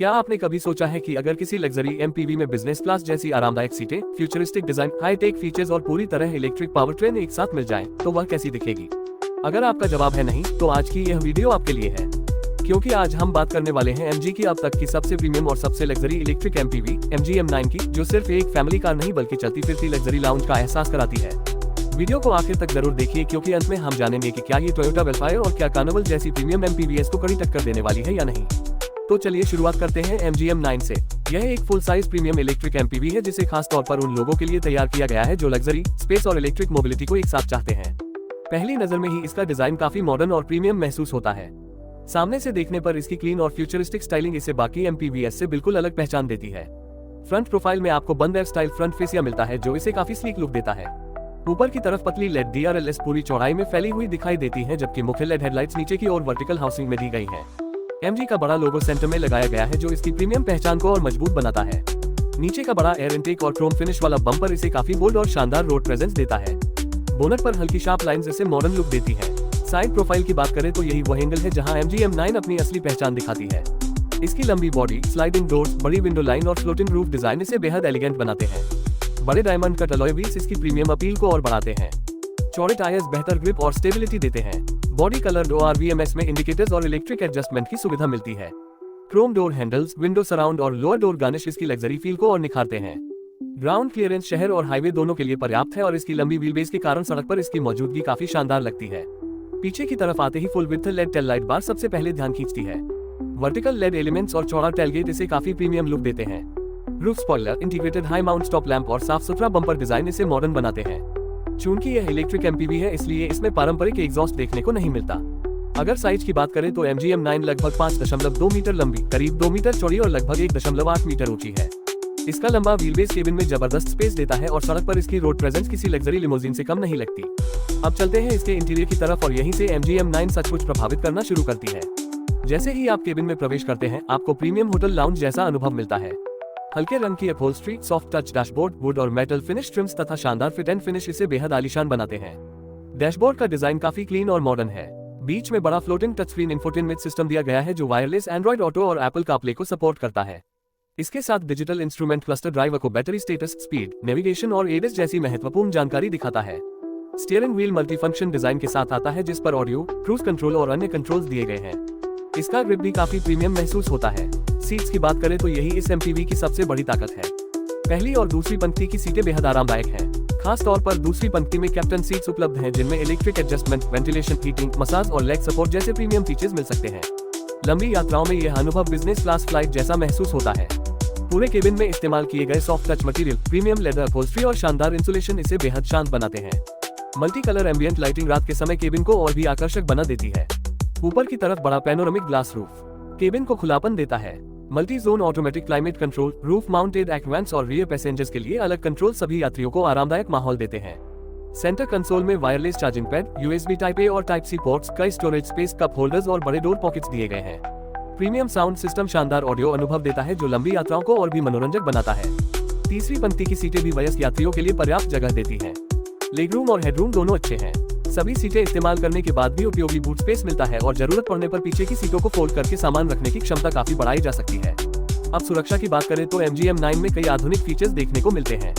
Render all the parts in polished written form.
क्या आपने कभी सोचा है कि अगर किसी लग्जरी एमपीवी में बिजनेस क्लास जैसी आरामदायक सीटें, फ्यूचरिस्टिक डिजाइन, हाईटेक फीचर्स और पूरी तरह इलेक्ट्रिक पावर ट्रेन एक साथ मिल जाएं, तो वह कैसी दिखेगी? अगर आपका जवाब है नहीं, तो आज की यह वीडियो आपके लिए है, क्योंकि आज हम बात करने वाले हैं MG की अब तक की सबसे प्रीमियम और सबसे luxury electric MPV MG M9 की, जो सिर्फ एक फैमिली कार नहीं बल्कि चलती फिरती लग्जरी लाउंज का एहसास कराती है। वीडियो को आखिर तक जरूर देखिए, क्योंकि अंत में हम जानेंगे कि क्या ये टोयोटा वेलफायर और क्या कार्निवल जैसी प्रीमियम एमपीवीएस को कड़ी टक्कर देने वाली है या नहीं। तो चलिए शुरुआत करते हैं MG M9 से। यह एक full size premium electric MPV है, जिसे खास तौर पर उन लोगों के लिए तैयार किया गया है जो लग्जरी, स्पेस और इलेक्ट्रिक मोबिलिटी को एक साथ चाहते हैं। पहली नजर में ही इसका डिजाइन काफी मॉडर्न और प्रीमियम महसूस होता है। सामने से देखने पर इसकी क्लीन और फ्यूचरिस्टिक स्टाइलिंग इसे बाकी एमपीवीएस से बिल्कुल अलग पहचान देती है। फ्रंट प्रोफाइल में आपको बंद एफ स्टाइल फ्रंट फेसिया मिलता है, जो इसे काफी स्लीक लुक देता है। ऊपर की तरफ पतली लेड DRLS पूरी चौड़ाई में फैली हुई दिखाई देती है, जबकि मुख्य लेड हेडलाइट्स नीचे की ओर वर्टिकल हाउसिंग में दी गई है। MG का बड़ा लोगो सेंटर में लगाया गया है, जो इसकी प्रीमियम पहचान को और मजबूत बनाता है। नीचे का बड़ा एयर इनटेक और क्रोम फिनिश वाला बम्पर इसे काफी बोल्ड और शानदार रोड प्रेजेंस देता है। बोनट पर हल्की शार्प लाइंस इसे मॉडर्न लुक देती है। साइड प्रोफाइल की बात करें तो यही वह एंगल है जहां MG M9 अपनी असली पहचान दिखाती है। इसकी लंबी बॉडी, स्लाइडिंग डोर्स, बड़ी विंडो लाइन और फ्लोटिंग रूफ डिजाइन इसे बेहद एलिगेंट बनाते हैं। बड़े डायमंड कट अलॉय व्हील्स इसकी प्रीमियम अपील को और बढ़ाते हैं। चौड़े टायर्स बेहतर ग्रिप और स्टेबिलिटी देते हैं। बॉडी कलर ORVMS में इंडिकेटर्स और इलेक्ट्रिक एडजस्टमेंट की सुविधा मिलती है। Chrome door handles, window surround और लोअर डोर गार्निश इसकी लग्जरी फील को और निखारते हैं। ग्राउंड क्लियरेंस शहर और हाईवे दोनों के लिए पर्याप्त है और इसकी लंबी व्हीलबेस के कारण सड़क पर इसकी मौजूदगी काफी शानदार लगती है। पीछे की तरफ आते ही full width LED tail light bar सबसे पहले ध्यान खींचती है। वर्टिकल लेड एलिमेंट्स और चौड़ा टेलगेट इसे काफी प्रीमियम लुक देते हैं। Roof spoiler, integrated high mount stop lamp और साफ सुथरा बम्पर डिजाइन इसे मॉडर्न बनाते हैं। चूंकि यह इलेक्ट्रिक एमपीवी है, इसलिए इसमें पारंपरिक एग्जॉस्ट देखने को नहीं मिलता। अगर साइज की बात करें तो MG M9 लगभग 5.2 मीटर लंबी, करीब 2 मीटर चौड़ी और लगभग 1.8 मीटर ऊंची है। इसका लंबा व्हीलबेस केबिन में जबरदस्त स्पेस देता है और सड़क पर इसकी रोड प्रेजेंस किसी लग्जरी लिमोजिन से कम नहीं लगती। अब चलते हैं इसके इंटीरियर की तरफ और यहीं से MG M9 सचमुच प्रभावित करना शुरू करती है। जैसे ही आप केबिन में प्रवेश करते हैं, आपको प्रीमियम होटल लाउंज जैसा अनुभव मिलता है। हल्के रंग की upholstery, soft touch dashboard, would और मेटल फिनिश ट्रिम्स तथा शानदार फिट एंड फिनिश इसे बेहद आलीशान बनाते हैं। डैशबोर्ड का डिजाइन काफी क्लीन और मॉडर्न है। बीच में बड़ा floating touch screen infotainment system दिया गया है, जो वायरलेस एंड्रॉइड ऑटो और एप्पल कारप्ले को सपोर्ट करता है। इसके साथ डिजिटल इंस्ट्रूमेंट क्लस्टर ड्राइवर को बैटरी स्टेटस, स्पीड, नेविगेशन और ADAS जैसी महत्वपूर्ण जानकारी दिखाता है। स्टीयरिंग व्हील मल्टीफंक्शन डिजाइन के साथ आता है, जिस पर ऑडियो, क्रूज कंट्रोल और अन्य कंट्रोल्स दिए गए हैं। इसका ग्रिप भी काफी प्रीमियम महसूस होता है। सीट्स की बात करें तो यही इस एमपीवी की सबसे बड़ी ताकत है। पहली और दूसरी पंक्ति की सीटें बेहद आरामदायक हैं। खास तौर पर दूसरी पंक्ति में कैप्टन सीट्स उपलब्ध हैं, जिनमें electric adjustment, ventilation, heating, massage और लेग सपोर्ट जैसे प्रीमियम फीचर्स मिल सकते हैं। लंबी यात्राओं में यह अनुभव बिजनेस क्लास फ्लाइट जैसा महसूस होता है। पूरे केबिन में इस्तेमाल किए गए soft touch material, premium leather upholstery और शानदार इंसुलेशन इसे बेहद शांत बनाते हैं। मल्टी कलर एम्बियंट लाइटिंग रात के समय केबिन को और भी आकर्षक बना देती है। ऊपर की तरफ बड़ा पैनोरामिक ग्लास रूफ केबिन को खुलापन देता है। Multi zone automatic climate control, roof mounted AC vents और रियर पैसेंजर्स के लिए अलग कंट्रोल सभी यात्रियों को आरामदायक माहौल देते हैं। सेंटर कंसोल में wireless charging pad, USB type A और टाइप C पोर्ट्स, कई स्टोरेज स्पेस, कप होल्डर्स और बड़े डोर पॉकेट्स दिए गए हैं। प्रीमियम साउंड सिस्टम शानदार ऑडियो अनुभव देता है, जो लंबी यात्राओं को और भी मनोरंजक बनाता है। तीसरी पंक्ति की सीटें भी वयस्क यात्रियों के लिए पर्याप्त जगह देती हैं। लेगरूम और हेडरूम दोनों अच्छे हैं। सभी सीटें इस्तेमाल करने के बाद भी उपयोगी बूट स्पेस मिलता है और जरूरत पड़ने पर पीछे की सीटों को फोल्ड करके सामान रखने की क्षमता काफी बढ़ाई जा सकती है। अब सुरक्षा की बात करें तो MG M9 में कई आधुनिक फीचर्स देखने को मिलते हैं।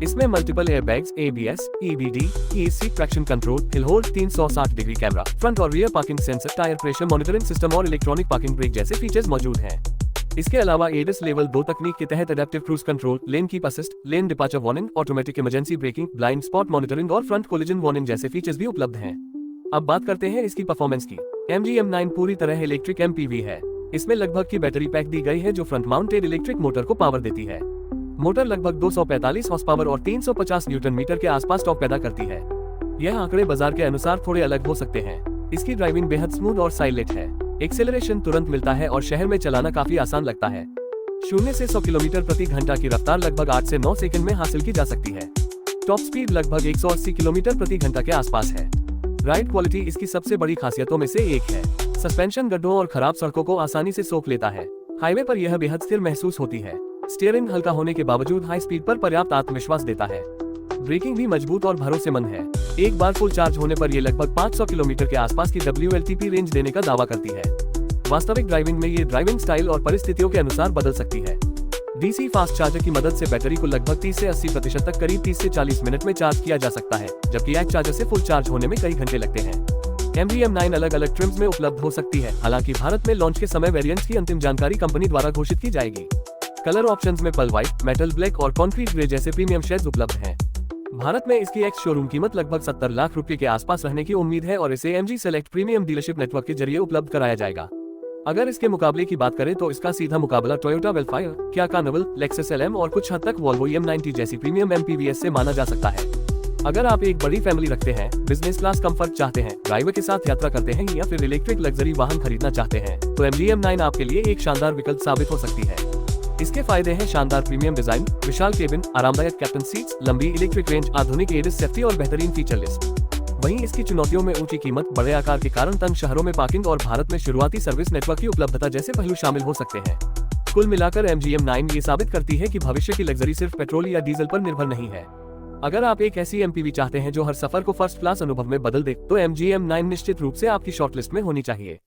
इसमें multiple airbags, ABS, EBD, ESC, traction control, hill hold, 360 degree camera, front और rear parking sensor, tyre pressure monitoring system और इलेक्ट्रॉनिक पार्किंग ब्रेक जैसे फीचर्स मौजूद हैं। इसके अलावा ADAS लेवल 2 तकनीक के तहत adaptive cruise control, lane keep assist, lane departure warning, automatic emergency breaking, blind spot monitoring और फ्रंट कोलिजन वार्निंग जैसे फीचर्स भी उपलब्ध हैं। अब बात करते हैं इसकी परफॉर्मेंस की। MG M9 पूरी तरह इलेक्ट्रिक एमपीवी है। इसमें लगभग की बैटरी पैक दी गई है, जो फ्रंट माउंटेड इलेक्ट्रिक मोटर को पावर देती है। मोटर लगभग 245 हॉर्स पावर और 350 न्यूटन मीटर के आसपास टॉर्क पैदा करती है। यह आंकड़े बाजार के अनुसार थोड़े अलग हो सकते हैं। इसकी ड्राइविंग बेहद स्मूथ और साइलेंट है। एक्सेलरेशन तुरंत मिलता है और शहर में चलाना काफी आसान लगता है। 0 से 100 किलोमीटर प्रति घंटा की रफ्तार लगभग 8 से 9 सेकंड में हासिल की जा सकती है। टॉप स्पीड लगभग 180 किलोमीटर प्रति घंटा के आसपास है। राइड क्वालिटी इसकी सबसे बड़ी खासियतों में से एक है। सस्पेंशन गड्ढों और खराब सड़कों को आसानी से सोख लेता है। हाईवे पर यह बेहद स्थिर महसूस होती है। स्टीयरिंग हल्का होने के बावजूद हाई स्पीड पर पर्याप्त आत्मविश्वास देता है। ब्रेकिंग भी मजबूत और भरोसेमंद है। एक बार फुल चार्ज होने पर यह लगभग 500 किलोमीटर के आसपास की WLTP रेंज देने का दावा करती है। वास्तविक ड्राइविंग में ये ड्राइविंग स्टाइल और परिस्थितियों के अनुसार बदल सकती है। डीसी फास्ट चार्जर की मदद से बैटरी को लगभग 30 से 80% तक करीब 30 से 40 मिनट में चार्ज किया जा सकता है, जबकि एक चार्जर से फुल चार्ज होने में कई घंटे लगते हैं। MG-M9 अलग अलग ट्रिम्स में उपलब्ध हो सकती है। हालांकि भारत में लॉन्च के समय वेरिएंट्स की अंतिम जानकारी कंपनी द्वारा घोषित की जाएगी। कलर ऑप्शंस में पर्ल व्हाइट, मेटल ब्लैक और कॉन्क्रीट ग्रे जैसे प्रीमियम शेड्स उपलब्ध हैं। भारत में इसकी एक्स शोरूम कीमत लगभग 70 लाख रुपए के आसपास रहने की उम्मीद है और इसे MG select premium dealership network के जरिए उपलब्ध कराया जाएगा। अगर इसके मुकाबले की बात करें तो इसका सीधा मुकाबला Toyota Vellfire, Kia Carnival, Lexus LM और कुछ हद तक वोल्वो EM90 जैसी प्रीमियम MPVs से माना जा सकता है। अगर आप एक बड़ी फैमिली रखते हैं, बिजनेस क्लास कंफर्ट चाहते हैं, ड्राइवर के साथ यात्रा करते हैं या फिर इलेक्ट्रिक लग्जरी वाहन खरीदना चाहते हैं, तो MG-M9 आपके लिए एक शानदार विकल्प साबित हो सकती है। इसके फायदे हैं शानदार प्रीमियम डिजाइन, विशाल केबिन, आरामदायक कैप्टन सीट्स, लंबी इलेक्ट्रिक रेंज, आधुनिक एडस सेफ्टी और बेहतरीन फीचर लिस्ट। वहीं इसकी चुनौतियों में ऊंची कीमत, बड़े आकार के कारण तंग शहरों में पार्किंग और भारत में शुरुआती सर्विस नेटवर्क की उपलब्धता जैसे पहलू शामिल हो सकते हैं। कुल मिलाकर MG-M9 ये साबित करती है कि भविष्य की लग्जरी सिर्फ पेट्रोल या डीजल पर निर्भर नहीं है। अगर आप एक ऐसी MPV चाहते हैं जो हर सफर को फर्स्ट क्लास अनुभव में बदल दे, तो MG-M9 निश्चित रूप से आपकी शॉर्टलिस्ट में होनी चाहिए।